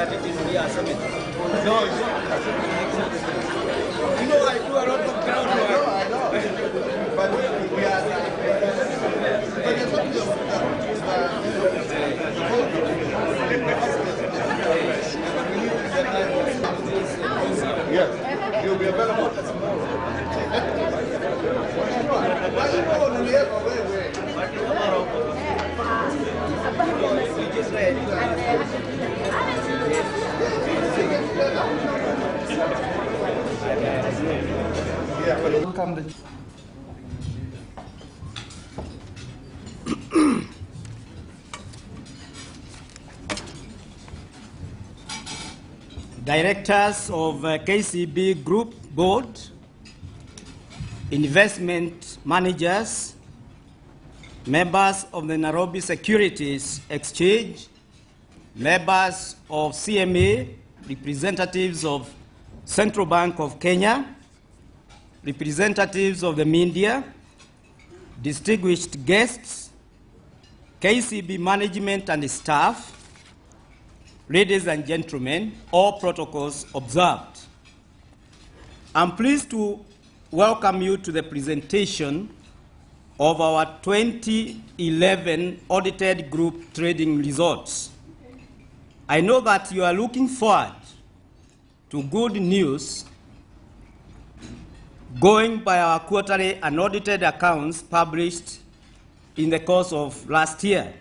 No, it's not. You know, I do a lot of groundwork. I know. But we are. But you're talking about yes, you'll be available. Why you go on the air? We just read. Yeah, but welcome. Directors of KCB Group Board, investment managers, members of the Nairobi Securities Exchange, members of CMA, representatives of Central Bank of Kenya, representatives of the media, distinguished guests, KCB management and staff, ladies and gentlemen, all protocols observed. I'm pleased to welcome you to the presentation of our 2011 audited group trading results. I know that you are looking forward to good news going by our quarterly unaudited accounts published in the course of last year.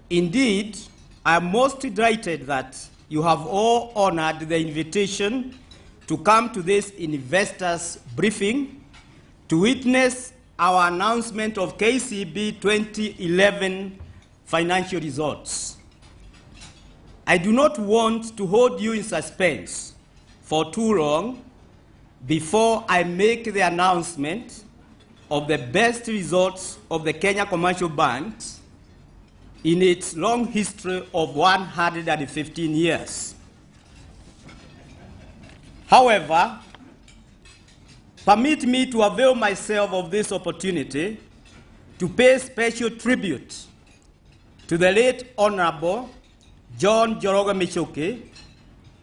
Indeed, I am most delighted that you have all honored the invitation to come to this investors briefing to witness our announcement of KCB 2011 financial results. I do not want to hold you in suspense for too long before I make the announcement of the best results of the Kenya Commercial Bank in its long history of 115 years. However, permit me to avail myself of this opportunity to pay special tribute to the late Honorable John Njoroge Michoke,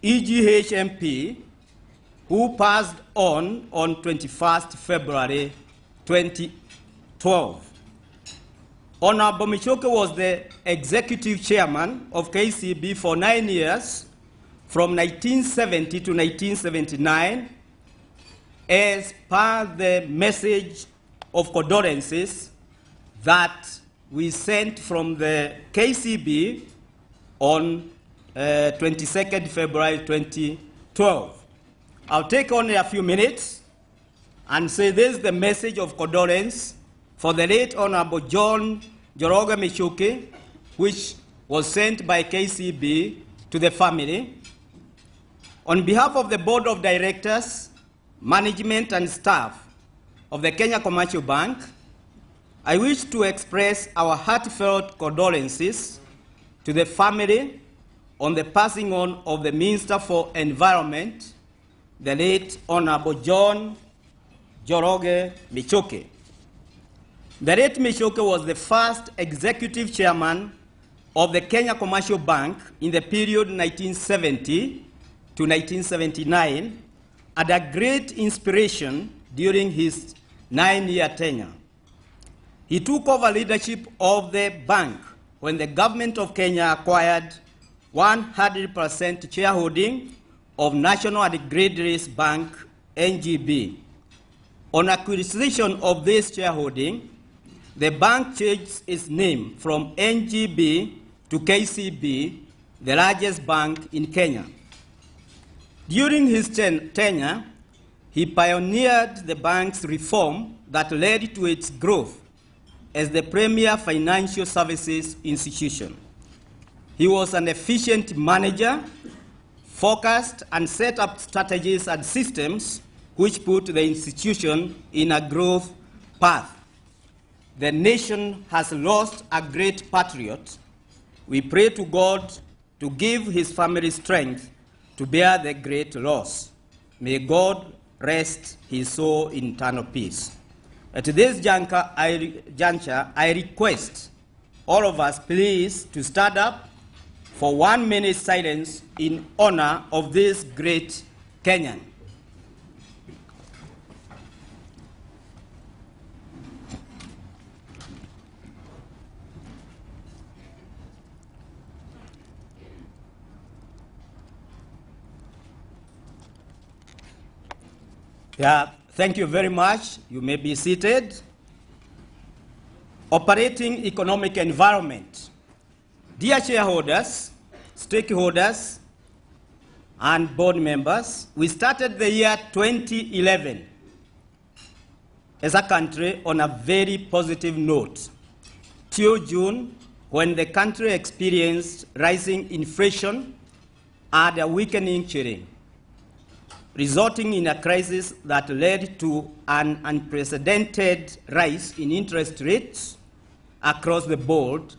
EGH MP, who passed on 21st February 2012. Honorable Michoke was the executive chairman of KCB for 9 years, from 1970 to 1979, as per the message of condolences that we sent from the KCB on 22nd February 2012. I'll take only a few minutes and say this is the message of condolence for the late Honorable John Njoroge Michoke, which was sent by KCB to the family. On behalf of the Board of Directors, management and staff of the Kenya Commercial Bank, I wish to express our heartfelt condolences to the family on the passing on of the Minister for Environment, the late Honorable John Njoroge Michoke. The late Michoke was the first executive chairman of the Kenya Commercial Bank in the period 1970 to 1979, and a great inspiration during his 9-year tenure. He took over leadership of the bank when the government of Kenya acquired 100% shareholding of National and Great Lakes Bank, NGB. On acquisition of this shareholding, the bank changed its name from NGB to KCB, the largest bank in Kenya. During his tenure, he pioneered the bank's reform that led to its growth as the premier financial services institution. He was an efficient manager, focused and set up strategies and systems which put the institution in a growth path. The nation has lost a great patriot. We pray to God to give his family strength to bear the great loss. May God rest his soul in eternal peace. At this juncture, I request all of us please to stand up for 1 minute silence in honor of this great Kenyan. Yeah, thank you very much. You may be seated. Operating economic environment. Dear shareholders, stakeholders, and board members, we started the year 2011 as a country on a very positive note till June, when the country experienced rising inflation and a weakening shilling, resulting in a crisis that led to an unprecedented rise in interest rates across the board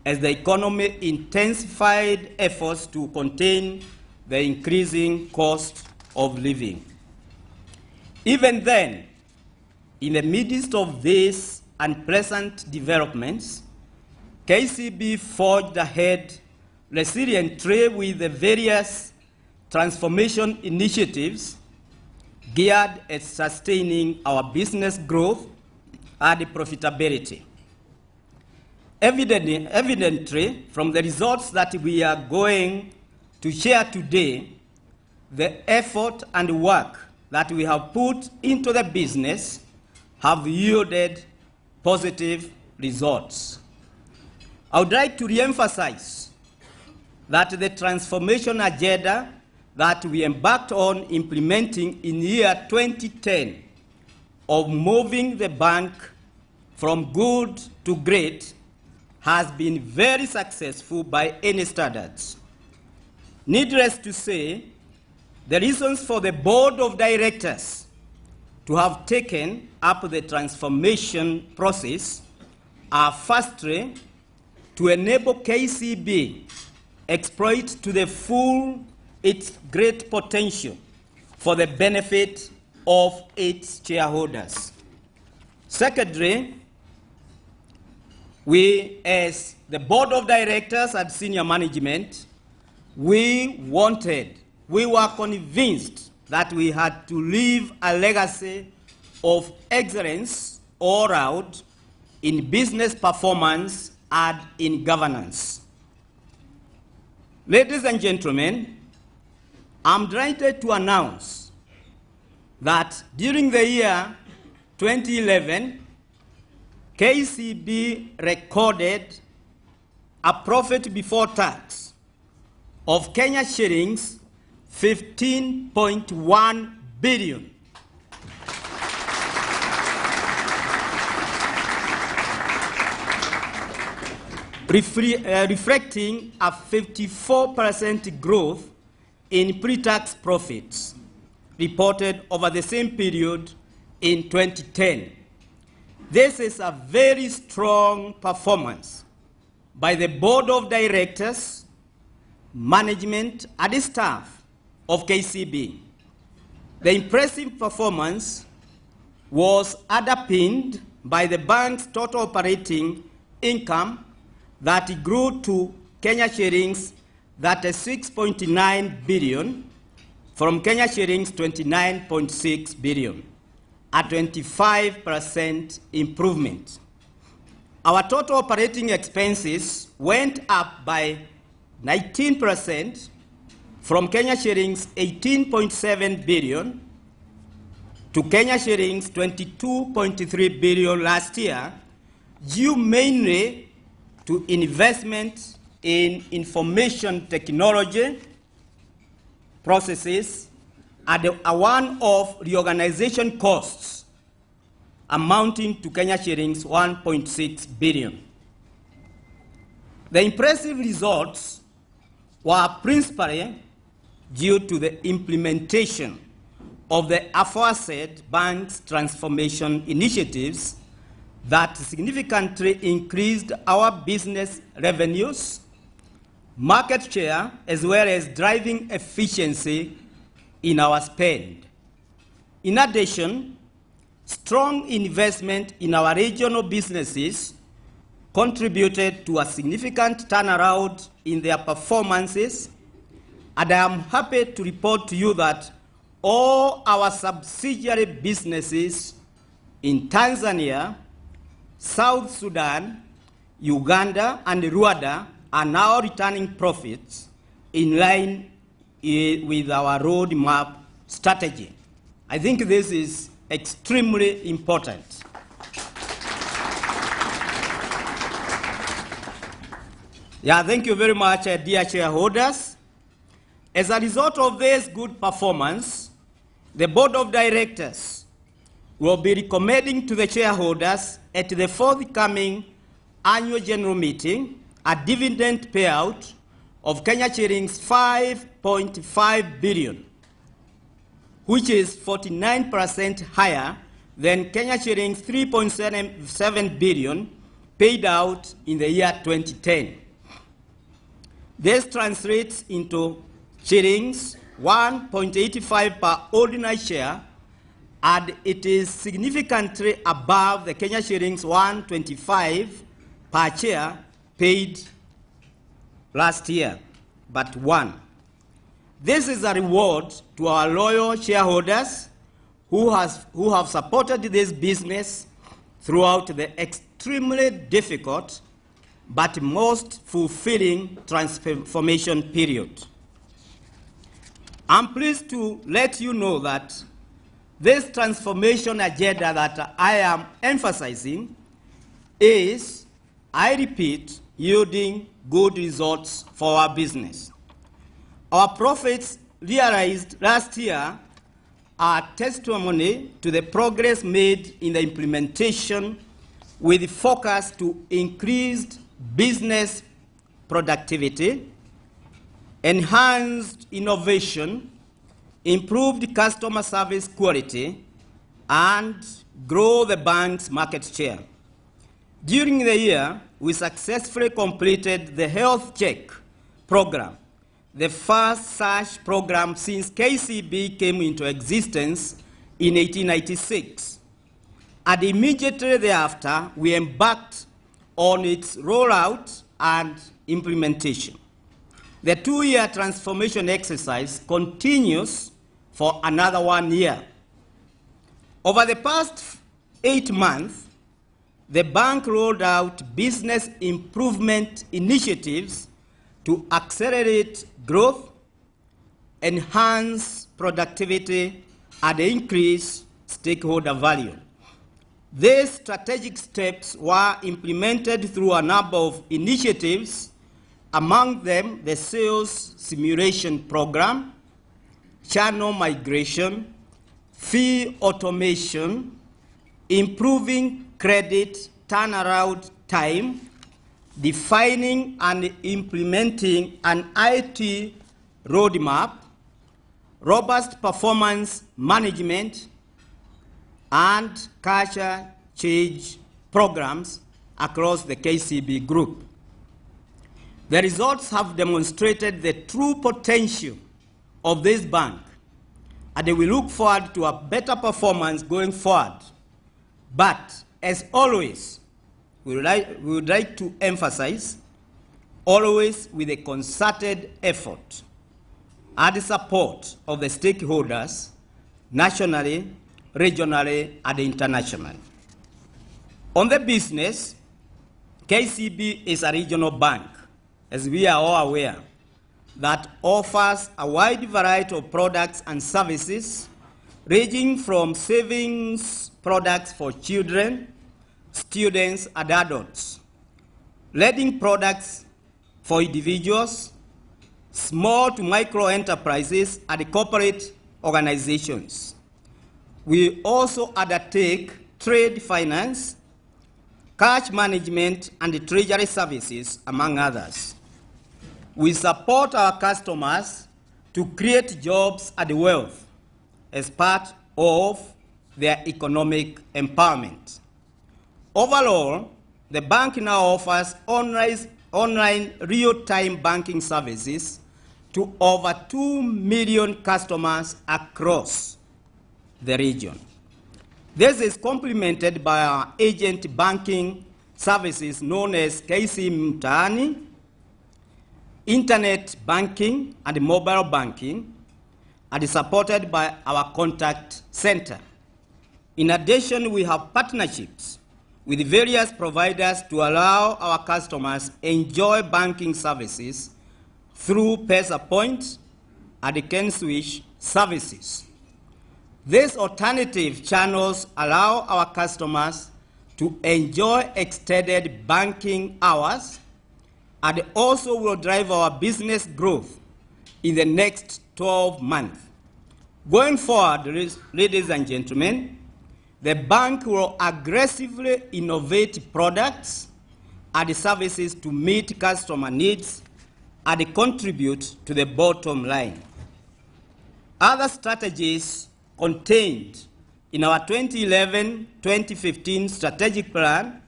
as the economy intensified efforts to contain the increasing cost of living. Even then, in the midst of these unpleasant developments, KCB forged ahead resiliently with the various transformation initiatives geared at sustaining our business growth and profitability. Evidently, from the results that we are going to share today, the effort and work that we have put into the business have yielded positive results. I would like to re-emphasize that the transformation agenda that we embarked on implementing in the year 2010 of moving the bank from good to great has been very successful by any standards. Needless to say, the reasons for the board of directors to have taken up the transformation process are firstly to enable KCB exploit to the full its great potential for the benefit of its shareholders. Secondly, we, as the board of directors and senior management, we were convinced that we had to leave a legacy of excellence all around in business performance and in governance. Ladies and gentlemen, I'm delighted to announce that during the year 2011, KCB recorded a profit before tax of Kenya shillings 15.1 billion. Reflecting a 54% growth in pre-tax profits reported over the same period in 2010. This is a very strong performance by the board of directors, management, and staff of KCB. The impressive performance was underpinned by the bank's total operating income that grew to Kenya shillings 36.9 billion from Kenya shillings 29.6 billion, a 25% improvement. Our total operating expenses went up by 19% from Kenya shillings 18.7 billion to Kenya shillings 22.3 billion last year, due mainly to investment in information technology processes and a one-off reorganization costs amounting to Kenya shillings 1.6 billion. The impressive results were principally due to the implementation of the aforesaid bank's transformation initiatives that significantly increased our business revenues, market share, as well as driving efficiency in our spend. In addition, strong investment in our regional businesses contributed to a significant turnaround in their performances, and I am happy to report to you that all our subsidiary businesses in Tanzania, South Sudan, Uganda, and Rwanda are now returning profits in line with our roadmap strategy. I think this is extremely important. Yeah, thank you very much, dear shareholders. As a result of this good performance, the Board of Directors will be recommending to the shareholders at the forthcoming annual general meeting a dividend payout of Kenya shillings 5.5 billion, which is 49% higher than Kenya shillings 3.77 billion paid out in the year 2010. This translates into shillings 1.85 per ordinary share, and it is significantly above the Kenya shillings 125 per share paid last year, but one. This is a reward to our loyal shareholders who have supported this business throughout the extremely difficult but most fulfilling transformation period. I'm pleased to let you know that this transformation agenda that I am emphasizing is, I repeat, yielding good results for our business. Our profits realized last year are testimony to the progress made in the implementation with focus to increased business productivity, enhanced innovation, improved customer service quality, and grow the bank's market share. During the year, we successfully completed the health check program, the first such program since KCB came into existence in 1896. And immediately thereafter, we embarked on its rollout and implementation. The 2-year transformation exercise continues for another 1 year. Over the past 8 months, the bank rolled out business improvement initiatives to accelerate growth, enhance productivity, and increase stakeholder value. These strategic steps were implemented through a number of initiatives, among them the sales simulation program, channel migration, fee automation, improving credit turnaround time, defining and implementing an IT roadmap, robust performance management, and culture change programs across the KCB group. The results have demonstrated the true potential of this bank, and we look forward to a better performance going forward. But, as always, we would like to emphasize, always with a concerted effort and support of the stakeholders, nationally, regionally, and internationally. On the business, KCB is a regional bank, as we are all aware, that offers a wide variety of products and services, ranging from savings products for children, students, and adults, lending products for individuals, small to micro enterprises, and corporate organizations. We also undertake trade finance, cash management, and treasury services, among others. We support our customers to create jobs and wealth as part of their economic empowerment. Overall, the bank now offers online real-time banking services to over 2 million customers across the region. This is complemented by our agent banking services known as KCB Mtaani, internet banking and mobile banking, and is supported by our contact center. In addition, we have partnerships with various providers to allow our customers enjoy banking services through PesaPoint and KenSwish services. These alternative channels allow our customers to enjoy extended banking hours and also will drive our business growth in the next 12 months. Going forward, ladies and gentlemen, the bank will aggressively innovate products and services to meet customer needs and contribute to the bottom line. Other strategies contained in our 2011-2015 strategic plan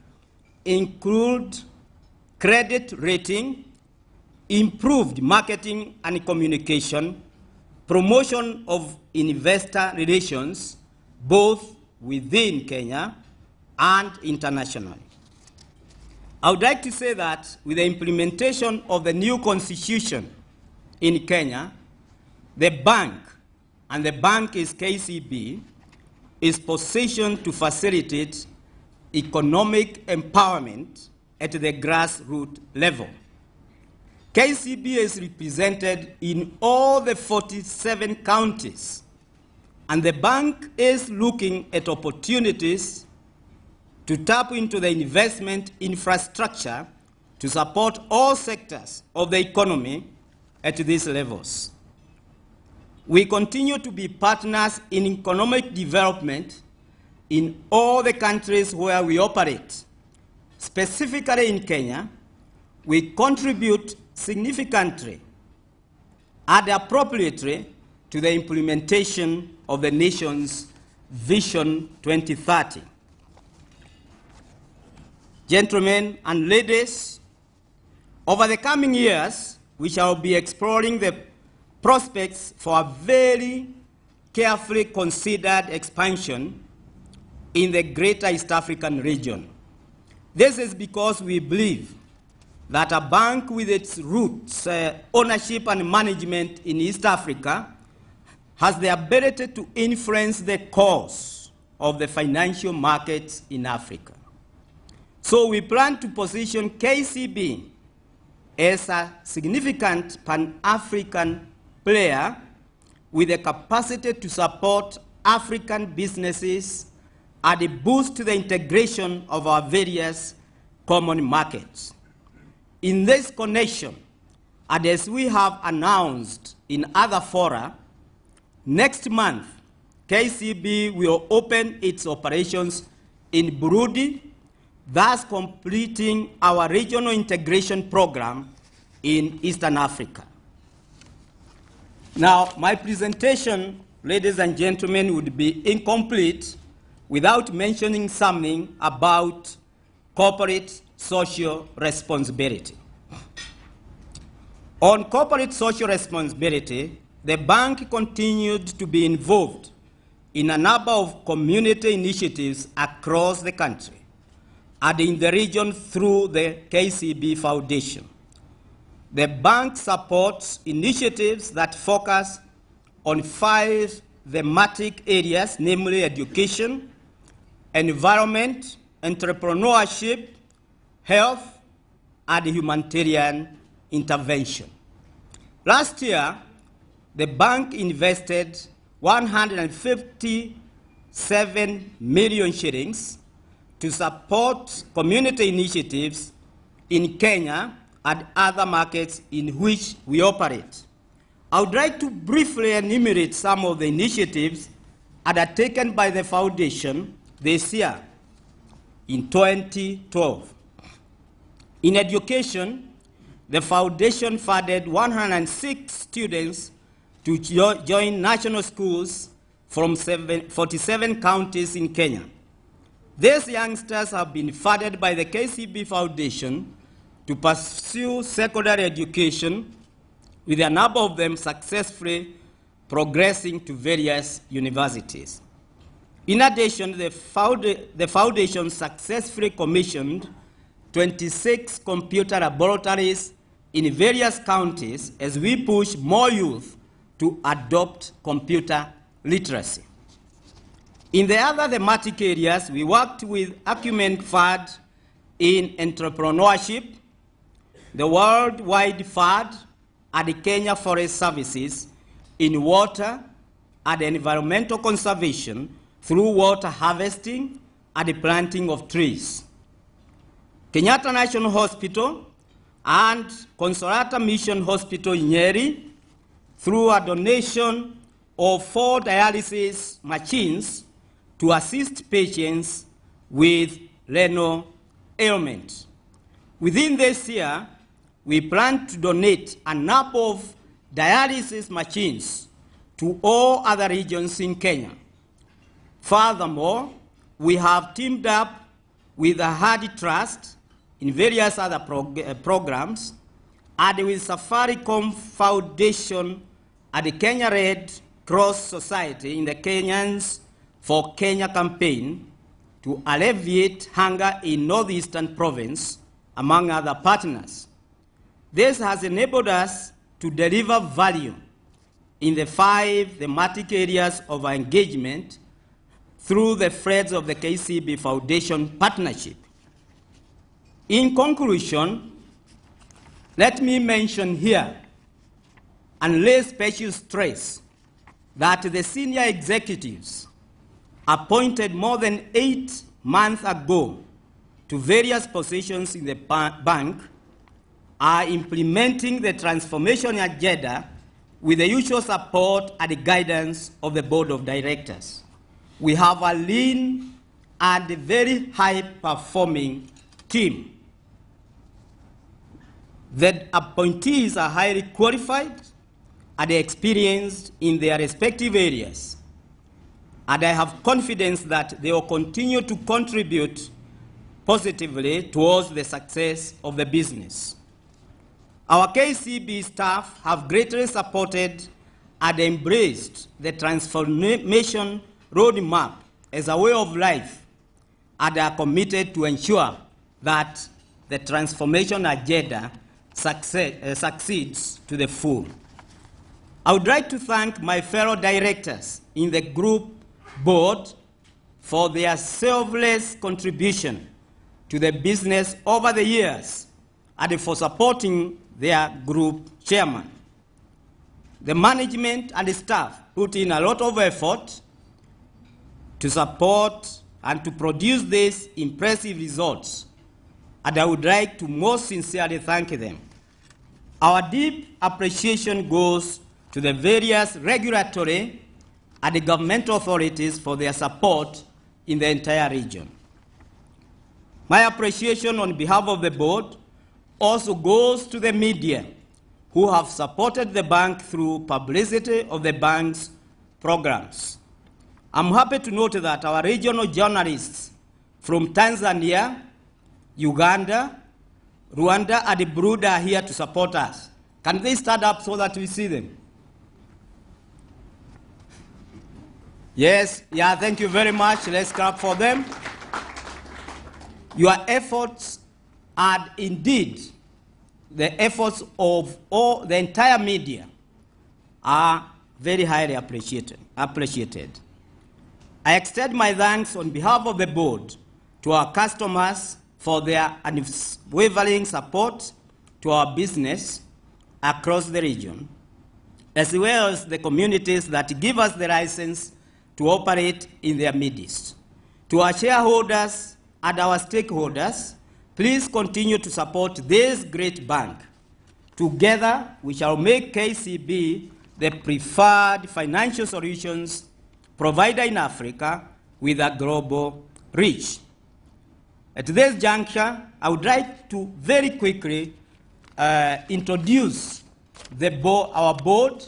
include credit rating, improved marketing and communication, promotion of investor relations, both within Kenya and internationally. I would like to say that with the implementation of the new constitution in Kenya, the bank, and the bank is KCB, is positioned to facilitate economic empowerment at the grassroots level. KCB is represented in all the 47 counties, and the bank is looking at opportunities to tap into the investment infrastructure to support all sectors of the economy at these levels. We continue to be partners in economic development in all the countries where we operate. Specifically in Kenya, we contribute significantly and appropriately to the implementation of the nation's Vision 2030. Gentlemen and ladies, over the coming years, we shall be exploring the prospects for a very carefully considered expansion in the greater East African region. This is because we believe that a bank with its roots, ownership and management in East Africa has the ability to influence the course of the financial markets in Africa. So we plan to position KCB as a significant Pan-African player with the capacity to support African businesses and boost the integration of our various common markets. In this connection, and as we have announced in other fora, next month, KCB will open its operations in Burundi, thus completing our regional integration program in Eastern Africa. Now, my presentation, ladies and gentlemen, would be incomplete without mentioning something about corporate social responsibility. On corporate social responsibility, the bank continued to be involved in a number of community initiatives across the country and in the region through the KCB Foundation. The bank supports initiatives that focus on 5 thematic areas, namely education, environment, entrepreneurship, health, and humanitarian intervention. Last year, the bank invested 157 million shillings to support community initiatives in Kenya and other markets in which we operate. I would like to briefly enumerate some of the initiatives undertaken by the foundation this year, in 2012. In education, the foundation funded 106 students to join national schools from 47 counties in Kenya. These youngsters have been funded by the KCB Foundation to pursue secondary education, with a number of them successfully progressing to various universities. In addition, the foundation successfully commissioned 26 computer laboratories in various counties as we push more youth to adopt computer literacy. In the other thematic areas, we worked with Acumen Fund in entrepreneurship, the Worldwide Fund, and the Kenya Forest Services in water and environmental conservation through water harvesting and the planting of trees. Kenyatta National Hospital and Consolata Mission Hospital in Nyeri through a donation of 4 dialysis machines to assist patients with renal ailment. Within this year, we plan to donate a number of dialysis machines to all other regions in Kenya. Furthermore, we have teamed up with the Hardy Trust in various other programs, and with Safaricom Foundation and the Kenya Red Cross Society in the Kenyans for Kenya campaign to alleviate hunger in northeastern province, among other partners. This has enabled us to deliver value in the 5 thematic areas of our engagement through the threads of the KCB Foundation partnership. In conclusion, let me mention here and lay special stress that the senior executives appointed more than 8 months ago to various positions in the bank are implementing the transformation agenda with the usual support and the guidance of the board of directors. We have a lean and very high-performing team. The appointees are highly qualified and experienced in their respective areas, and I have confidence that they will continue to contribute positively towards the success of the business. Our KCB staff have greatly supported and embraced the transformation roadmap as a way of life, and are committed to ensure that the transformation agenda succeeds to the full. I would like to thank my fellow directors in the group board for their selfless contribution to the business over the years and for supporting their group chairman. The management and the staff put in a lot of effort to support and to produce these impressive results, and I would like to most sincerely thank them. Our deep appreciation goes to the various regulatory and the governmental authorities for their support in the entire region. My appreciation on behalf of the board also goes to the media who have supported the bank through publicity of the bank's programs. I'm happy to note that our regional journalists from Tanzania, Uganda, Rwanda, and Burundi are here to support us. Can they stand up so that we see them? Yes, yeah, thank you very much. Let's clap for them. Your efforts are indeed the efforts of all the entire media are very highly appreciated. I extend my thanks on behalf of the board to our customers for their unwavering support to our business across the region, as well as the communities that give us the license to operate in their midst. To our shareholders and our stakeholders, please continue to support this great bank. Together, we shall make KCB the preferred financial solutions provider in Africa with a global reach. At this juncture, I would like to very quickly introduce our board,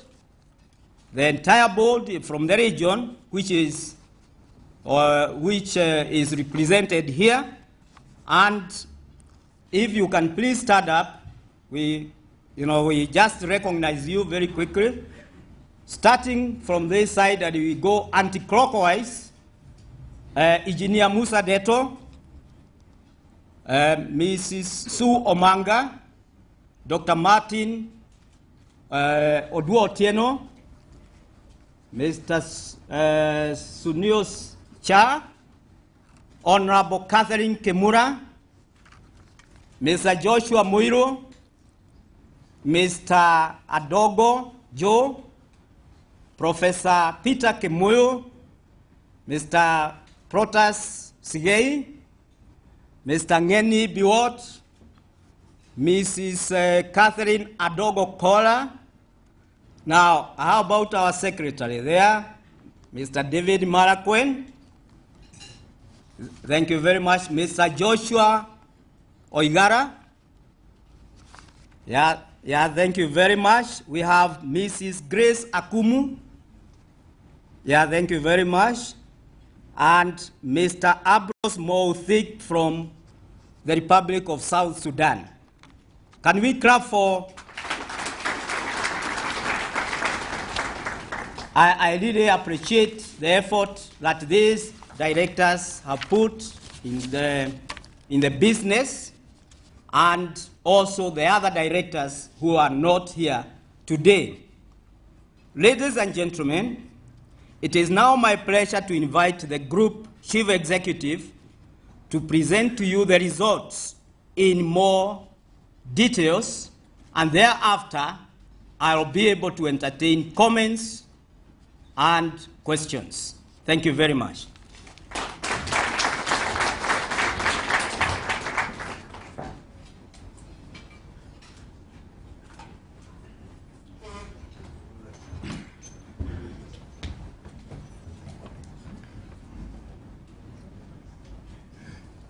the entire board from the region, which is represented here. And if you can please stand up, we just recognize you very quickly. Starting from this side, and we go anti-clockwise. Engineer Musa Deto, Mrs. Sue Omanga, Dr. Martin Odua Otieno, Mr. Sunios Cha, Honorable Catherine Kemura, Mr. Joshua Muiro, Mr. Adogo Joe, Professor Peter Kemuyo, Mr. Protas Sigei, Mr. Ngeni Biwot, Mrs. Catherine Adogo Kola. Now, how about our secretary there, Mr. David Maraquen? Thank you very much. Mr. Joshua Oigara. Yeah, thank you very much. We have Mrs. Grace Akumu. Yeah, thank you very much. And Mr. Abros Mouthik from the Republic of South Sudan. Can we clap for? I really appreciate the effort that these directors have put in the business, and also the other directors who are not here today. Ladies and gentlemen, it is now my pleasure to invite the group chief executive to present to you the results in more details, and thereafter I'll be able to entertain comments and questions. Thank you very much.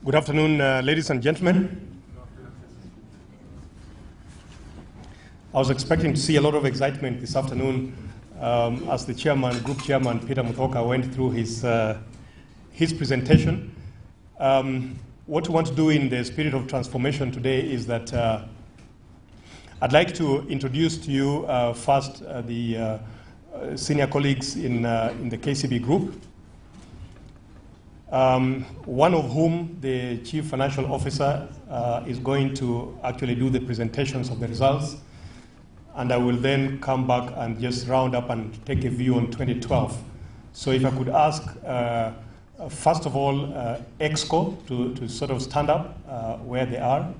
Good afternoon, ladies and gentlemen. I was expecting to see a lot of excitement this afternoon as the group chairman, Peter Muthoka, went through his presentation. What we want to do in the spirit of transformation today is that I'd like to introduce to you first the senior colleagues in the KCB group. One of whom, the Chief Financial Officer, is going to actually do the presentations of the results, and I will then come back and just round up and take a view on 2012. So if I could ask, first of all, EXCO to sort of stand up where they are.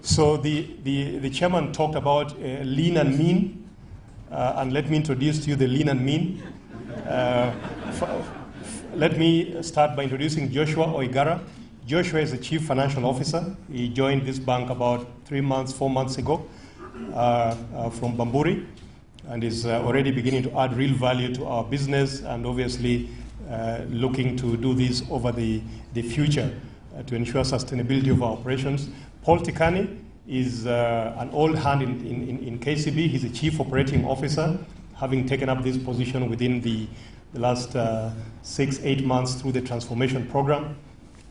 So the chairman talked about lean and mean, and let me introduce to you the lean and mean. Let me start by introducing Joshua Oigara. Joshua is the Chief Financial Officer. He joined this bank about 4 months ago from Bamburi, and is already beginning to add real value to our business, and obviously looking to do this over the future to ensure sustainability of our operations. Paul Tikani is an old hand in KCB. He's the Chief Operating Officer, having taken up this position within the last 6-8 months through the transformation program.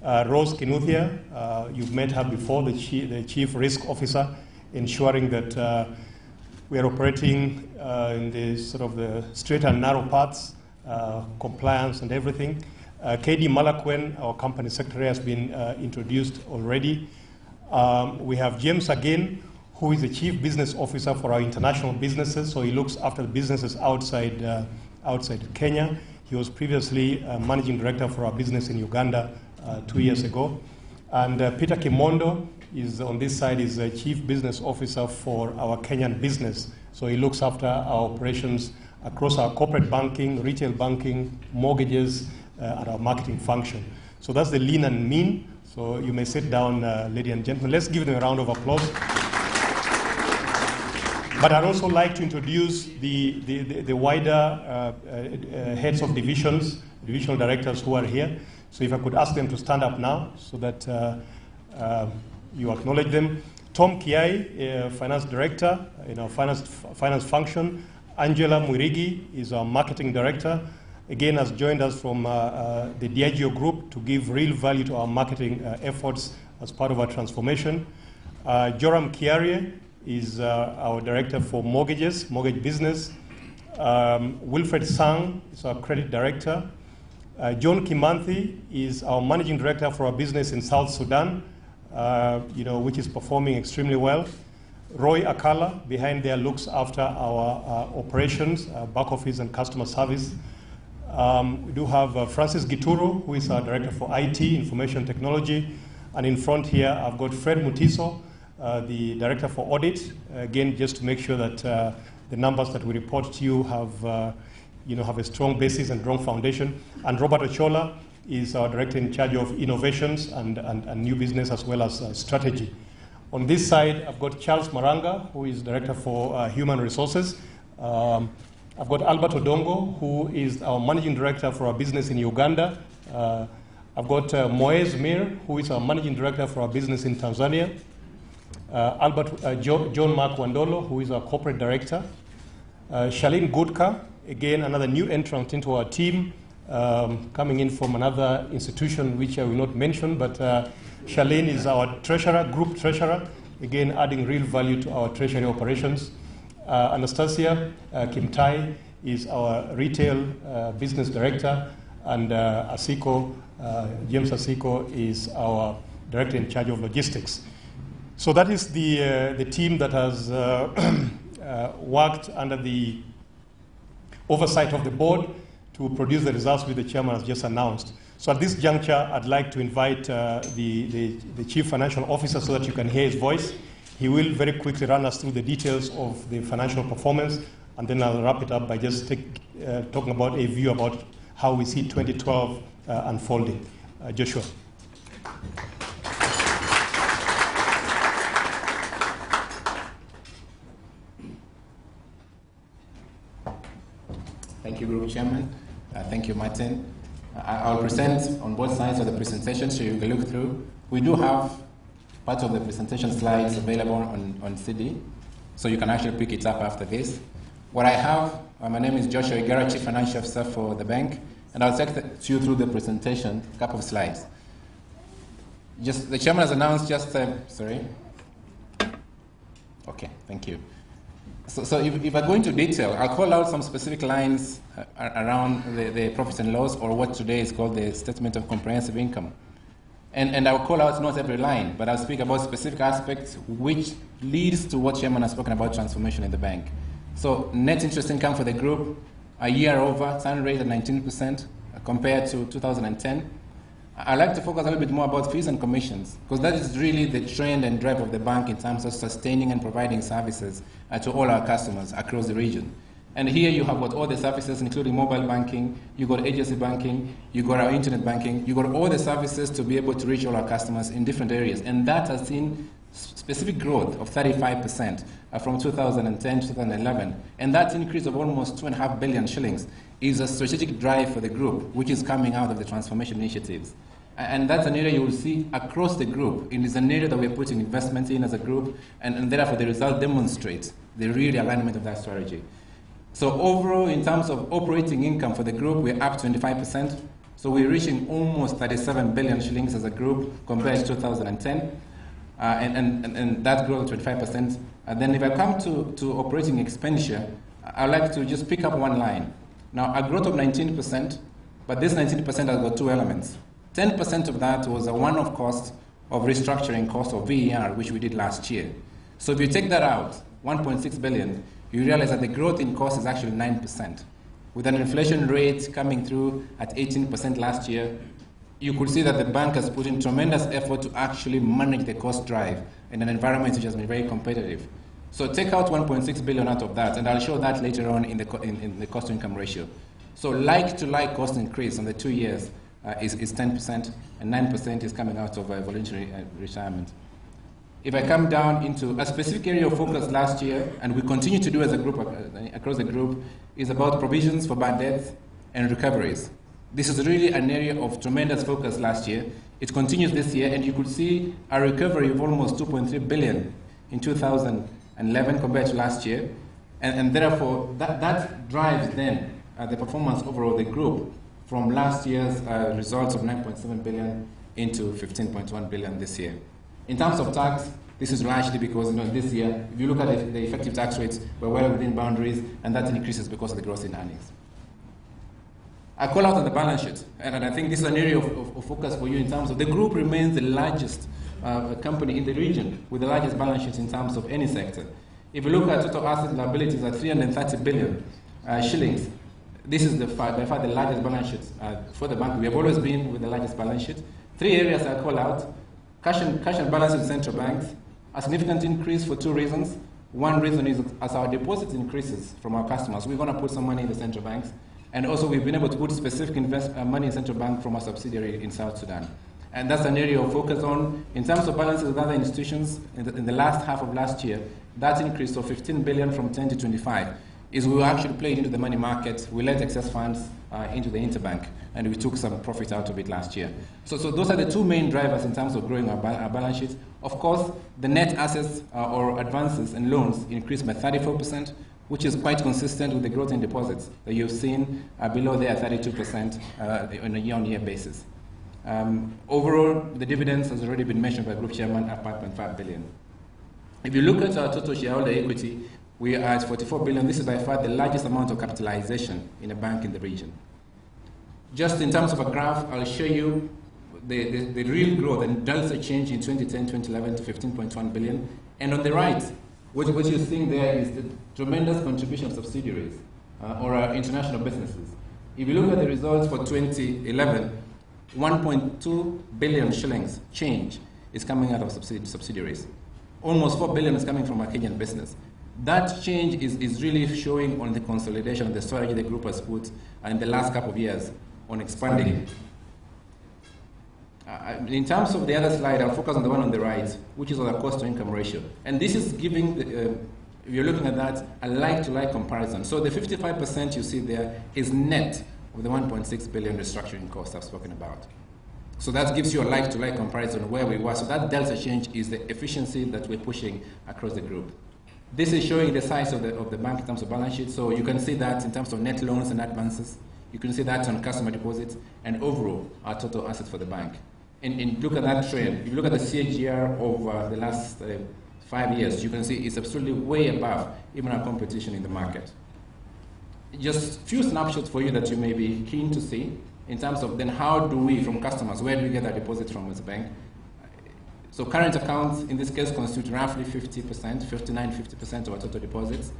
Rose Kinuthia, you've met her before, the Chief Risk Officer, ensuring that we are operating in the sort of the straight and narrow paths, compliance and everything. KD Malakwen, our Company Secretary, has been introduced already. We have James again, who is the Chief Business Officer for our international businesses, so he looks after the businesses outside Kenya. He was previously Managing Director for our business in Uganda 2 years ago. And Peter Kimondo is on this side, is the Chief Business Officer for our Kenyan business, so he looks after our operations across our corporate banking, retail banking, mortgages, and our marketing function. So that's the lean and mean. So you may sit down, ladies and gentlemen. Let's give them a round of applause. But I'd also like to introduce the wider heads of divisions, divisional directors who are here. So if I could ask them to stand up now so that you acknowledge them. Tom Kiai, Finance Director in our finance function. Angela Mwirigi is our Marketing Director. Again, has joined us from the Diageo Group to give real value to our marketing efforts as part of our transformation. Joram Kiarie is our Director for mortgage business. Wilfred Sang is our Credit Director. John Kimanthi is our managing director for our business in South Sudan, which is performing extremely well. Roy Akala, behind there, looks after our operations, back office and customer service. We do have Francis Gituro, who is our director for IT, information technology. And in front here, I've got Fred Mutiso, the director for audit. Again, just to make sure that the numbers that we report to you have a strong basis and strong foundation. And Robert Ochola is our director in charge of innovations and new business as well as strategy. On this side, I've got Charles Maranga, who is director for human resources. I've got Albert Odongo, who is our managing director for our business in Uganda. I've got Moez Mir, who is our managing director for our business in Tanzania. John Mark Wandolo, who is our corporate director. Shalin Gudka, again, another new entrant into our team, coming in from another institution which I will not mention, but Shalin is our treasurer, group treasurer, again, adding real value to our treasury operations. Anastasia Kimtai is our retail business director, and James Asiko is our director in charge of logistics. So that is the team that has worked under the oversight of the board to produce the results which the chairman has just announced. So at this juncture, I'd like to invite the Chief Financial Officer so that you can hear his voice. He will very quickly run us through the details of the financial performance, and then I'll wrap it up by just talking about a view about how we see 2012 unfolding. Joshua. Thank you, Group Chairman. Thank you, Martin. I'll present on both sides of the presentation so you can look through. We do have part of the presentation slides available on CD, so you can actually pick it up after this. What I have, my name is Joshua Igara, Chief Financial Officer for the bank, and I'll take you through the presentation, a couple of slides. Just the chairman has announced sorry. Okay, thank you. So if I go into detail, I'll call out some specific lines around the profits and loss, or what today is called the Statement of Comprehensive Income. And I'll call out not every line, but I'll speak about specific aspects which leads to what Chairman has spoken about, transformation in the bank. So net interest income for the group, a year over, turn rate at 19% compared to 2010. I'd like to focus a little bit more about fees and commissions, because that is really the trend and drive of the bank in terms of sustaining and providing services to all our customers across the region. And here you have got all the services, including mobile banking, you got agency banking, you got our internet banking, you got all the services to be able to reach all our customers in different areas. And that has seen specific growth of 35% from 2010 to 2011. And that increase of almost 2.5 billion shillings is a strategic drive for the group, which is coming out of the transformation initiatives. And that's an area you will see across the group. It is an area that we're putting investment in as a group, and therefore the result demonstrates the real alignment of that strategy. So overall, in terms of operating income for the group, we're up 25%. So we're reaching almost 37 billion shillings as a group compared to 2010. And that growth 25%. And then if I come to operating expenditure, I'd like to just pick up one line. Now, a growth of 19%, but this 19% has got two elements. 10% of that was a one-off cost of restructuring cost of VER, which we did last year. So if you take that out, 1.6 billion, you realize that the growth in cost is actually 9%. With an inflation rate coming through at 18% last year, you could see that the bank has put in tremendous effort to actually manage the cost drive in an environment which has been very competitive. So take out 1.6 billion out of that, and I'll show that later on in the cost-to-income ratio. So like-to-like cost increase on the 2 years is 10%, and 9% is coming out of voluntary retirement. If I come down into a specific area of focus last year, and we continue to do as a group, across the group, is about provisions for bad debts and recoveries. This is really an area of tremendous focus last year. It continues this year, and you could see a recovery of almost 2.3 billion in 2011 compared to last year. And therefore, that drives then the performance overall of the group from last year's results of 9.7 billion into 15.1 billion this year. In terms of tax, this is largely because this year, if you look at the effective tax rates, we're well within boundaries, and that increases because of the growth in earnings. I call out on the balance sheet, and I think this is an area of focus for you in terms of the group remains the largest company in the region with the largest balance sheet in terms of any sector. If you look at total asset liabilities at 330 billion shillings, this is by far the largest balance sheet for the bank. We have always been with the largest balance sheet. 3 areas I call out: cash and balances with central banks, a significant increase for 2 reasons. One reason is as our deposit increases from our customers, we're going to put some money in the central banks. And also we've been able to put specific money in central bank from our subsidiary in South Sudan. And that's an area of focus on. In terms of balances with other institutions, in the last half of last year, that increase of 15 billion from 10 to 25 is we actually played into the money market. We let excess funds into the interbank, and we took some profit out of it last year. So those are the 2 main drivers in terms of growing our balance sheet. Of course, the net assets or advances and loans increased by 34%, which is quite consistent with the growth in deposits that you've seen below there, 32% on a year-on-year basis. Overall, the dividends has already been mentioned by Group Chairman at 5.5 billion. If you look at our total shareholder equity, we are at 44 billion. This is by far the largest amount of capitalization in a bank in the region. Just in terms of a graph, I'll show you the real growth and delta change in 2010-2011 to 15.1 billion. And on the right, what you're seeing there is the tremendous contribution of subsidiaries or our international businesses. If you look at the results for 2011, 1.2 billion shillings change is coming out of subsidiaries. Almost 4 billion is coming from our Kenyan business. That change is really showing on the consolidation of the strategy the group has put in the last couple of years on expanding. In terms of the other slide, I'll focus on the one on the right, which is on the cost-to-income ratio. And this is giving, if you're looking at that, a like-to-like comparison. So the 55% you see there is net of the 1.6 billion restructuring costs I've spoken about. So that gives you a like-to-like comparison of where we were. So that delta change is the efficiency that we're pushing across the group. This is showing the size of the bank in terms of balance sheet. So you can see that in terms of net loans and advances. You can see that on customer deposits and overall our total assets for the bank. And look at that trend. If you look at the CAGR over the last 5 years, you can see it's absolutely way above even our competition in the market. Just a few snapshots for you that you may be keen to see in terms of then how do we, from customers, where do we get our deposits from as a bank? So current accounts, in this case, constitute roughly 50%, 50% of our total deposits.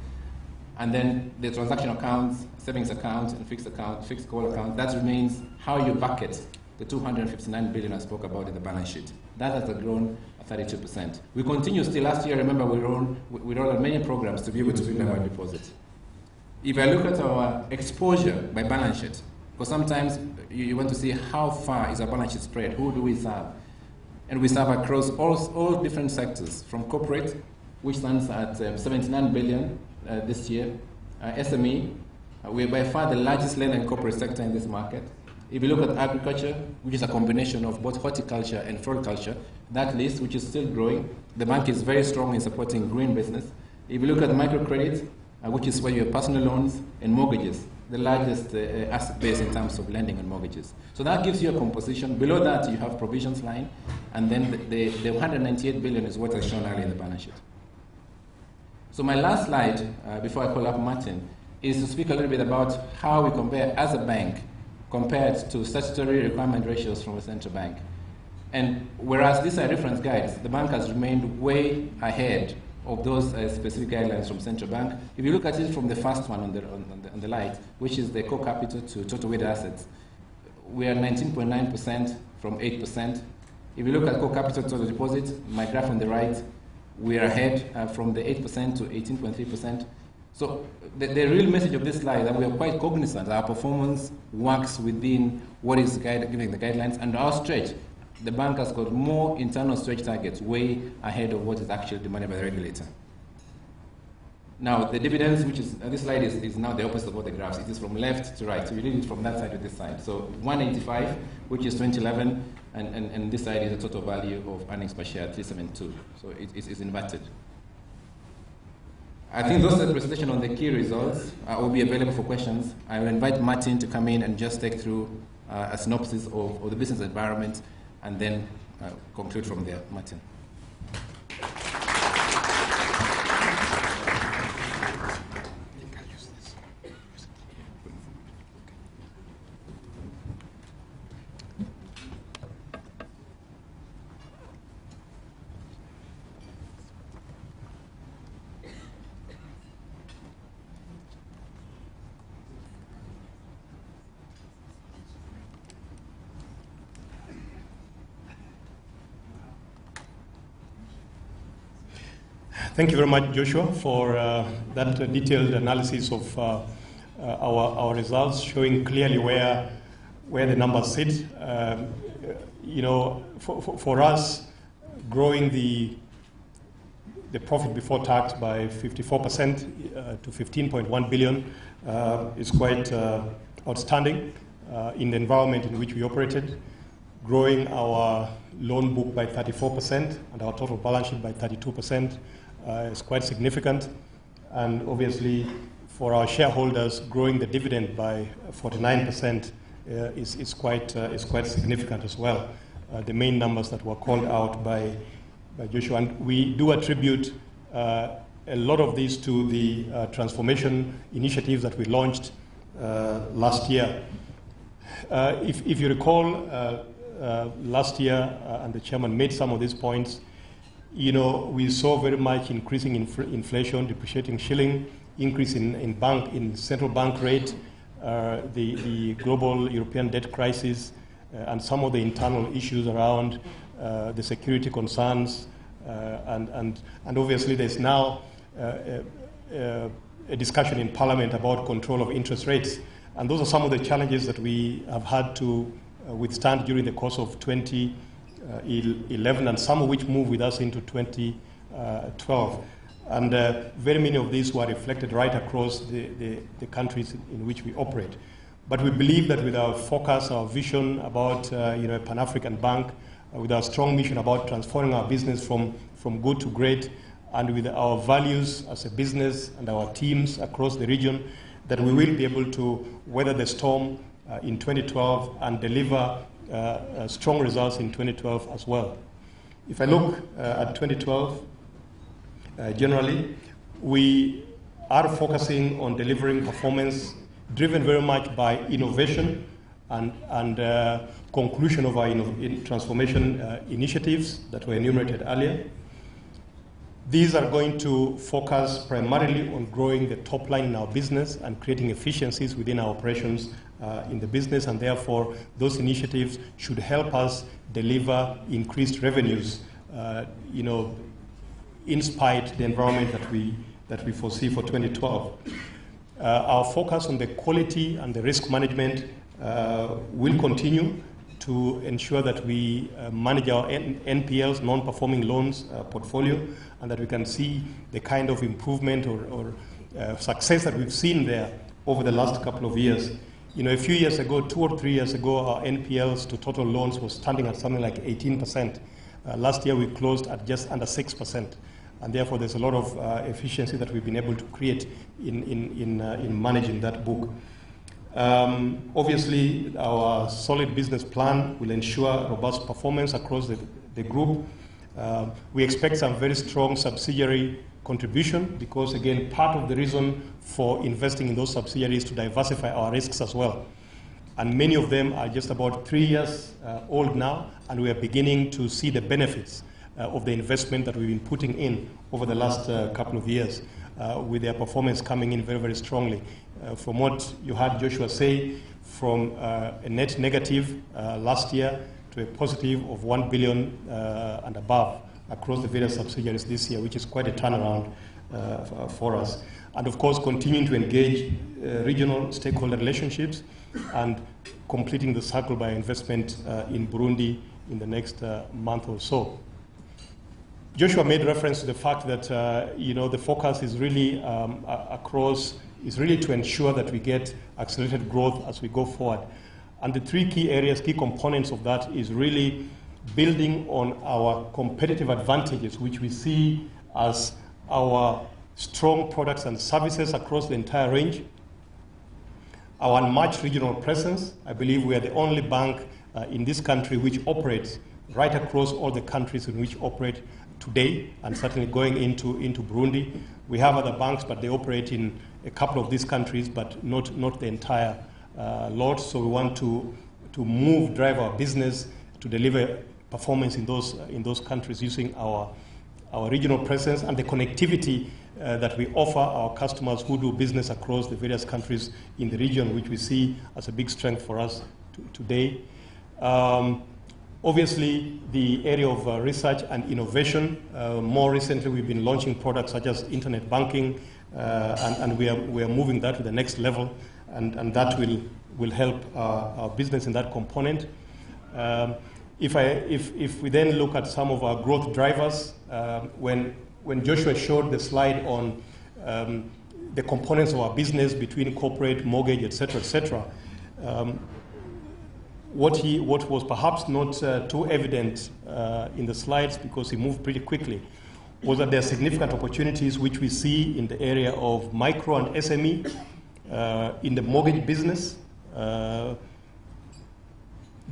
And then the transaction accounts, savings accounts, and fixed call accounts, that remains how you bucket the 259 billion I spoke about in the balance sheet. That has grown at 32%. We continue still. Last year, remember, we rolled out many programs to be able to build our deposits. If I look at our exposure by balance sheet, because sometimes you want to see how far is our balance sheet spread, who do we serve? And we serve across all different sectors, from corporate, which stands at 79 billion this year, SME, we're by far the largest lender in corporate sector in this market. If you look at agriculture, which is a combination of both horticulture and floriculture, that list, which is still growing, the bank is very strong in supporting green business. If you look at microcredit, which is where you have personal loans and mortgages, the largest asset base in terms of lending and mortgages. So that gives you a composition. Below that, you have provisions line, and then the 198 billion is what I shown earlier in the balance sheet. So my last slide, before I call up Martin, is to speak a little bit about how we compare as a bank compared to statutory requirement ratios from a central bank. And whereas these are reference guides, the bank has remained way ahead of those specific guidelines from central bank. If you look at it from the first one on the light, which is the core capital to total weighted assets, we are 19.9% from 8%. If you look at core capital to total deposits, my graph on the right, we are ahead from the 8% to 18.3%. So the real message of this slide is that we are quite cognizant that our performance works within what is giving the guidelines, and our stretch, the bank has got more internal stretch targets way ahead of what is actually demanded by the regulator. Now, the dividends, which is, this slide is now the opposite of what the graphs. It is from left to right. So you read it from that side to this side. So 185, which is 2011, and this side is the total value of earnings per share, 372. So it's inverted. I think those are the presentation on the key results. Will be available for questions. I will invite Martin to come in and just take through a synopsis of the business environment, and then conclude from there. Martin. Thank you very much, Joshua, for that detailed analysis of our results, showing clearly where the numbers sit. You know, for us, growing the profit before tax by 54% to 15.1 billion is quite outstanding in the environment in which we operated. Growing our loan book by 34% and our total balance sheet by 32% is quite significant. And obviously, for our shareholders, growing the dividend by 49% is quite significant as well. The main numbers that were called out by Joshua. And we do attribute a lot of these to the transformation initiatives that we launched last year. If you recall, last year, and the chairman made some of these points, you know, we saw very much increasing inflation, depreciating shilling, increase in central bank rate, the global European debt crisis, and some of the internal issues around the security concerns, and obviously there's now a discussion in Parliament about control of interest rates. And those are some of the challenges that we have had to withstand during the course of 2011, and some of which moved with us into 2012. And very many of these were reflected right across the countries in which we operate. But we believe that with our focus, our vision about a Pan-African bank, with our strong mission about transforming our business from good to great, and with our values as a business and our teams across the region, that we will be able to weather the storm in 2012 and deliver strong results in 2012 as well. If I look at 2012, generally, we are focusing on delivering performance driven very much by innovation and conclusion of our transformation initiatives that were enumerated earlier. These are going to focus primarily on growing the top line in our business and creating efficiencies within our operations in the business, and therefore those initiatives should help us deliver increased revenues, in spite of the environment that we foresee for 2012. Our focus on the quality and the risk management will continue to ensure that we manage our NPLs, non-performing loans portfolio, and that we can see the kind of improvement or success that we've seen there over the last couple of years. You know, a few years ago, 2 or 3 years ago, our NPLs to total loans was standing at something like 18%. Last year, we closed at just under 6%. And therefore, there's a lot of efficiency that we've been able to create in managing that book. Obviously, our solid business plan will ensure robust performance across the group. We expect some very strong subsidiary contribution because, again, part of the reason for investing in those subsidiaries is to diversify our risks as well. And many of them are just about 3 years old now, and we are beginning to see the benefits of the investment that we've been putting in over the last couple of years, with their performance coming in very, very strongly. From what you heard Joshua say, from a net negative last year to a positive of 1 billion and above across the various subsidiaries this year, which is quite a turnaround for us. And of course, continuing to engage regional stakeholder relationships and completing the circle by investment in Burundi in the next month or so. Joshua made reference to the fact that the focus is really to ensure that we get accelerated growth as we go forward. And the 3 key areas, key components of that is really building on our competitive advantages, which we see as our strong products and services across the entire range. Our unmatched regional presence. I believe we are the only bank in this country which operates right across all the countries in which operate today, and certainly going into Burundi. We have other banks, but they operate in a couple of these countries, but not the entire lot. So we want to drive our business to deliver performance in those countries using our regional presence and the connectivity that we offer our customers who do business across the various countries in the region, which we see as a big strength for us today. Obviously, the area of research and innovation, more recently we've been launching products such as internet banking, and we are moving that to the next level, and that will help our business in that component. If we then look at some of our growth drivers, when Joshua showed the slide on the components of our business between corporate, mortgage, etc., what was perhaps not too evident in the slides, because he moved pretty quickly, was that there are significant opportunities which we see in the area of micro and SME, in the mortgage business,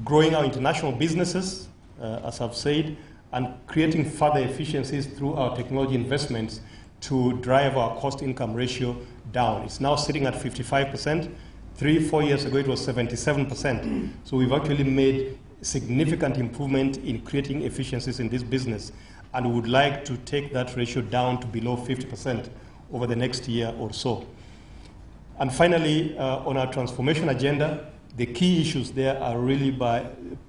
growing our international businesses, as I've said, and creating further efficiencies through our technology investments to drive our cost-income ratio down. It's now sitting at 55%. 3-4 years ago, it was 77%. So we've actually made significant improvement in creating efficiencies in this business, and we would like to take that ratio down to below 50% over the next year or so. And finally, on our transformation agenda, the key issues there are really by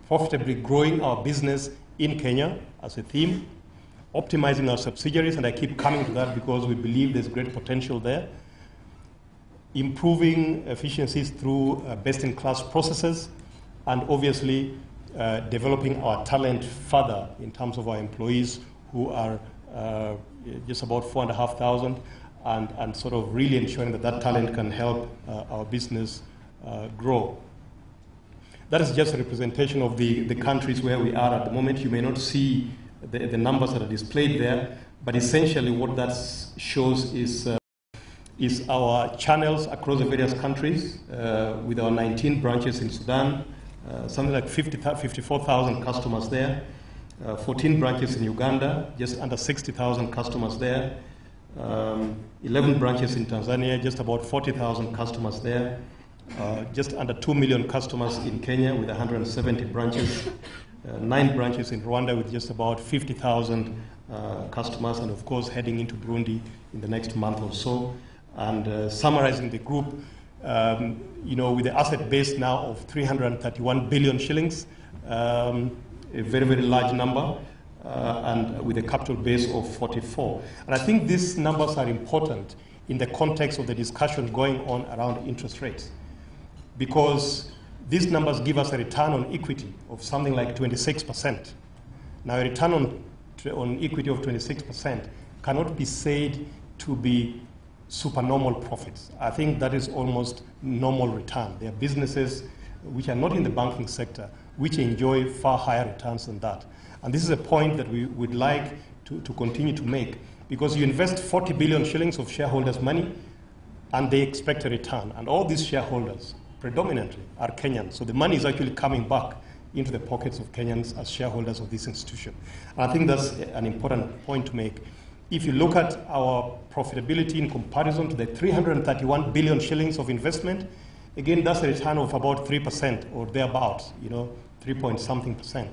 profitably growing our business in Kenya as a theme, optimizing our subsidiaries, and I keep coming to that because we believe there's great potential there, improving efficiencies through best-in-class processes, and obviously developing our talent further in terms of our employees, who are just about 4,500, and sort of really ensuring that that talent can help our business grow. That is just a representation of the countries where we are at the moment. You may not see the numbers that are displayed there, but essentially what that shows is our channels across the various countries, with our 19 branches in Sudan, something like 54,000 customers there, 14 branches in Uganda, just under 60,000 customers there, 11 branches in Tanzania, just about 40,000 customers there, just under 2 million customers in Kenya with 170 branches, 9 branches in Rwanda with just about 50,000 customers, and of course heading into Burundi in the next month or so. And summarizing the group, with the asset base now of 331 billion shillings, a very, very large number, and with a capital base of 44. And I think these numbers are important in the context of the discussion going on around interest rates, because these numbers give us a return on equity of something like 26%. Now, a return on equity of 26% cannot be said to be supernormal profits. I think that is almost normal return. There are businesses which are not in the banking sector which enjoy far higher returns than that. And this is a point that we would like to continue to make, because you invest 40 billion shillings of shareholders' money and they expect a return. And all these shareholders predominantly are Kenyans. So the money is actually coming back into the pockets of Kenyans as shareholders of this institution. And I think that's an important point to make. If you look at our profitability in comparison to the 331 billion shillings of investment, again, that's a return of about 3% or thereabouts, 3-point-something%.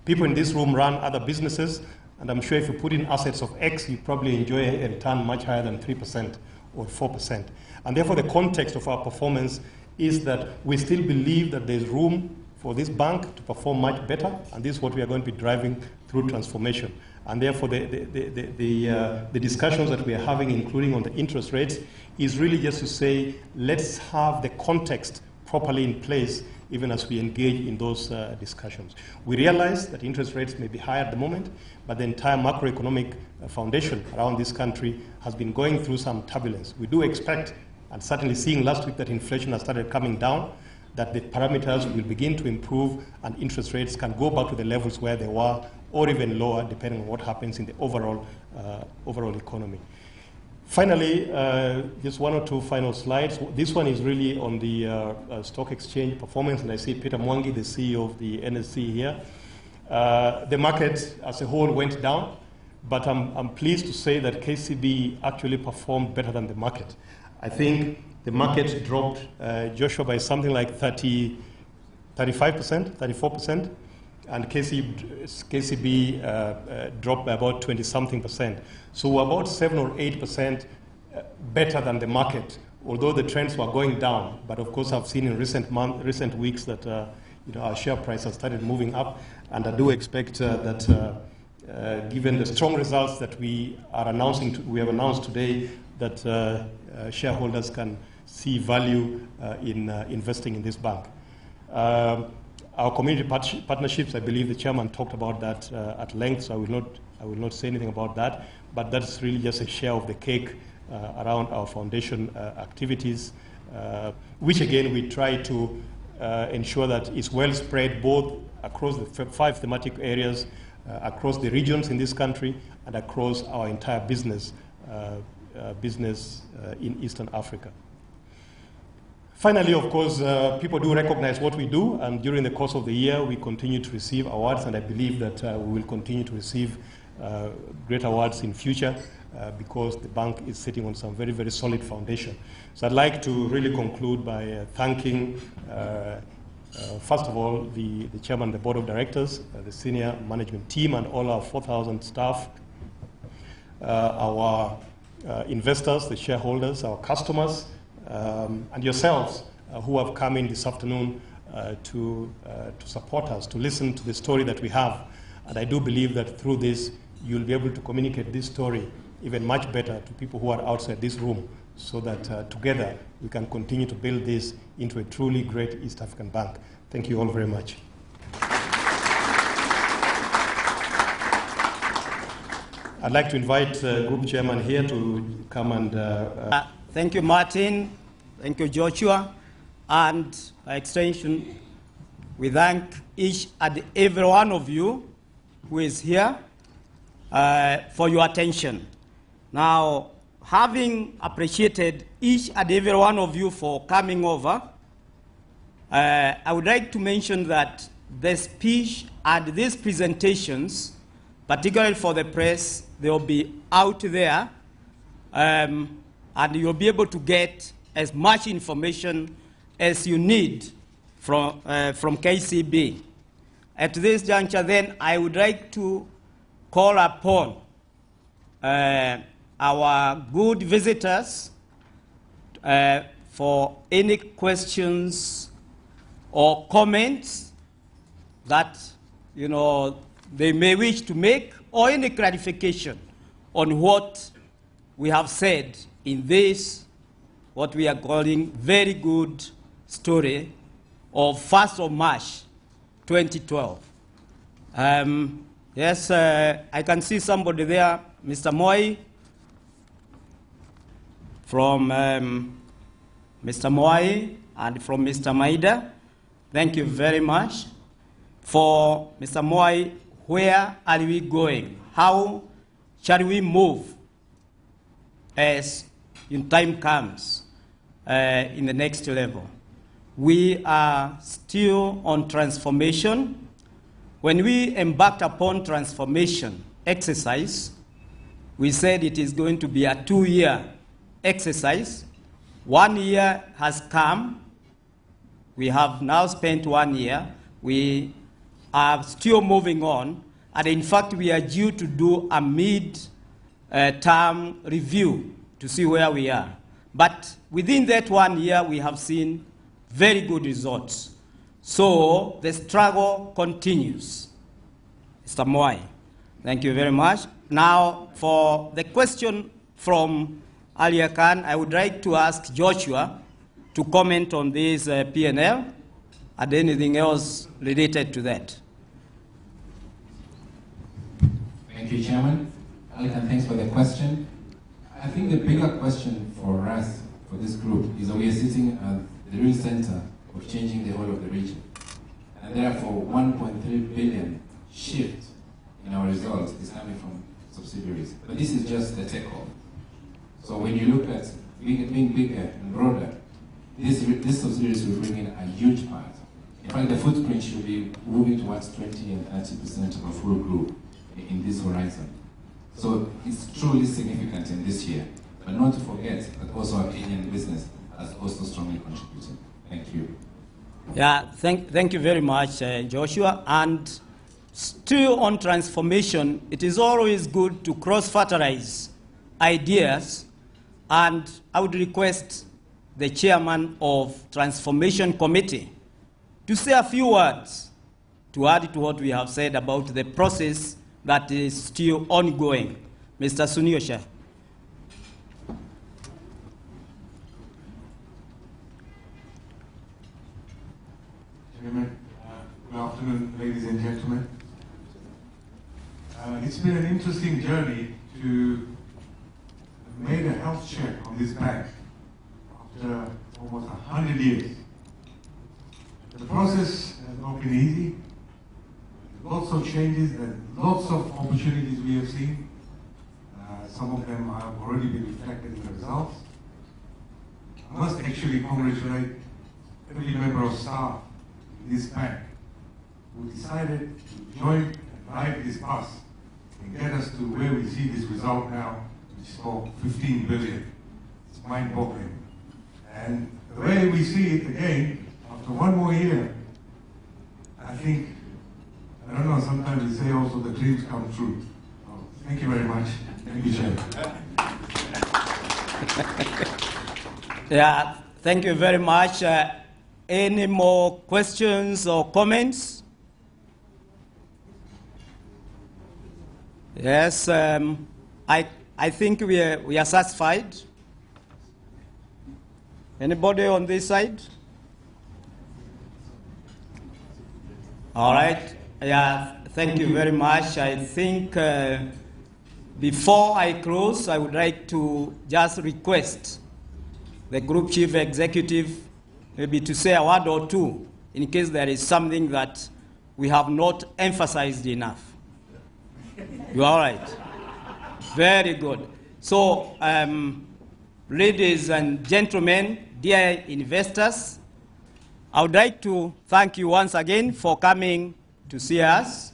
People in this room run other businesses, and I'm sure if you put in assets of X, you probably enjoy a return much higher than 3% or 4%. And therefore, the context of our performance is that we still believe that there's room for this bank to perform much better, and this is what we are going to be driving through transformation. And therefore, the discussions that we are having, including on the interest rates, is really just to say, let's have the context properly in place even as we engage in those discussions. We realize that interest rates may be high at the moment, but the entire macroeconomic foundation around this country has been going through some turbulence. We do expect, and certainly seeing last week that inflation has started coming down, that the parameters will begin to improve and interest rates can go back to the levels where they were, or even lower, depending on what happens in the overall economy. Finally, just one or two final slides. This one is really on the stock exchange performance, and I see Peter Mwangi, the CEO of the NSC here. The market as a whole went down, but I'm pleased to say that KCB actually performed better than the market. I think the market dropped, Joshua, by something like 35%, 34%, and KCB dropped by about 20-something%. So we're about 7 or 8% better than the market, although the trends were going down. But of course, I've seen in recent weeks that our share price has started moving up, and I do expect that given the strong results that we have announced today, that shareholders can see value in investing in this bank. Our community partnerships, I believe the chairman talked about that at length, so I will not say anything about that, but that's really just a share of the cake around our foundation activities, which again we try to ensure that it's well spread both across the 5 thematic areas, across the regions in this country, and across our entire business in Eastern Africa. Finally, of course, people do recognize what we do, and during the course of the year, we continue to receive awards, and I believe that we will continue to receive great awards in future because the bank is sitting on some very, very solid foundation. So I'd like to really conclude by thanking, first of all, the chairman, the board of directors, the senior management team, and all our 4,000 staff, our investors, the shareholders, our customers, and yourselves who have come in this afternoon to support us, to listen to the story that we have. And I do believe that through this, you'll be able to communicate this story even much better to people who are outside this room, so that together we can continue to build this into a truly great East African bank. Thank you all very much. I'd like to invite Group Chairman here to come and... Thank you, Martin. Thank you, Joshua. And by extension, we thank each and every one of you who is here for your attention. Now, having appreciated each and every one of you for coming over, I would like to mention that the speech and these presentations, particularly for the press, they will be out there, and you'll be able to get as much information as you need from KCB. At this juncture, then, I would like to call upon our good visitors for any questions or comments that they may wish to make, or any clarification on what we have said in this, what we are calling very good story of 1st of March 2012. Yes, I can see somebody there, Mr. Moi, from Mr. Moi and from Mr. Maida. Thank you very much. For Mr. Moi, where are we going? How shall we move as in time comes in the next level? We are still on transformation. When we embarked upon transformation exercise, we said it is going to be a 2-year exercise. 1 year has come. We have now spent 1 year. We are still moving on. And in fact, we are due to do a mid-term review to see where we are. But within that 1 year, we have seen very good results. So the struggle continues. Mr. Moi, thank you very much. Now, for the question from Alia Khan, I would like to ask Joshua to comment on this P&L and anything else related to that. Thank you, Chairman. Ali Khan, thanks for the question. I think the bigger question for us, for this group, is that we are sitting at the real center of changing the whole of the region. And therefore, 1.3 billion shift in our results is coming from subsidiaries. But this is just the takeoff. So when you look at being bigger and broader, these subsidiaries will bring in a huge part. In fact, the footprint should be moving towards 20 and 30% of a full group in this horizon. So it's truly significant in this year. But not to forget that also our Kenyan business has also strongly contributed. Thank you. Yeah, thank you very much, Joshua. And still on transformation, it is always good to cross-fertilize ideas. And I would request the chairman of Transformation Committee to say a few words to add to what we have said about the process that is still ongoing. Mr. Suniosha. Chairman, good afternoon, ladies and gentlemen. It's been an interesting journey to make a health check on this bank after almost 100 years. The process has not been easy. Lots of changes and lots of opportunities we have seen. Some of them have already been reflected in the results. I must actually congratulate every member of staff in this bank who decided to join and ride this bus and get us to where we see this result now, which is for 15 billion. It's mind-boggling. And the way we see it again, after one more year, I think, I don't know, sometimes we say also the dreams come true. So, thank you very much. Thank you, Chair. Yeah, thank you very much. Any more questions or comments? Yes, I think we are satisfied. Anybody on this side? All right. Yeah, thank you very much. I think before I close, I would like to just request the Group Chief Executive maybe to say a word or two in case there is something that we have not emphasized enough. You all right? Very good. So, ladies and gentlemen, dear investors, I would like to thank you once again for coming to see us,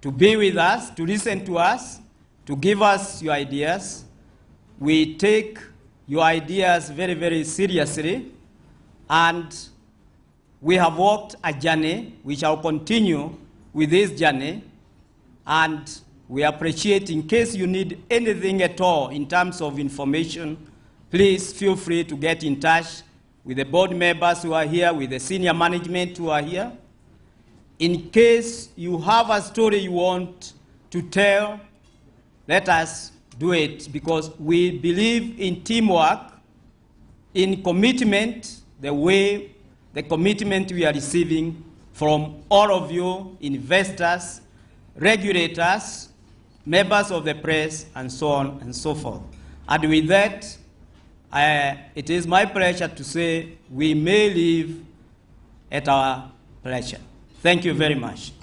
to be with us, to listen to us, to give us your ideas. We take your ideas very, very seriously, and we have walked a journey. We shall continue with this journey, and we appreciate, in case you need anything at all in terms of information, please feel free to get in touch with the board members who are here, with the senior management who are here. In case you have a story you want to tell, let us do it, because we believe in teamwork, in commitment, the commitment we are receiving from all of you, investors, regulators, members of the press, and so on and so forth. And with that, it is my pleasure to say we may leave at our pleasure. Thank you very much.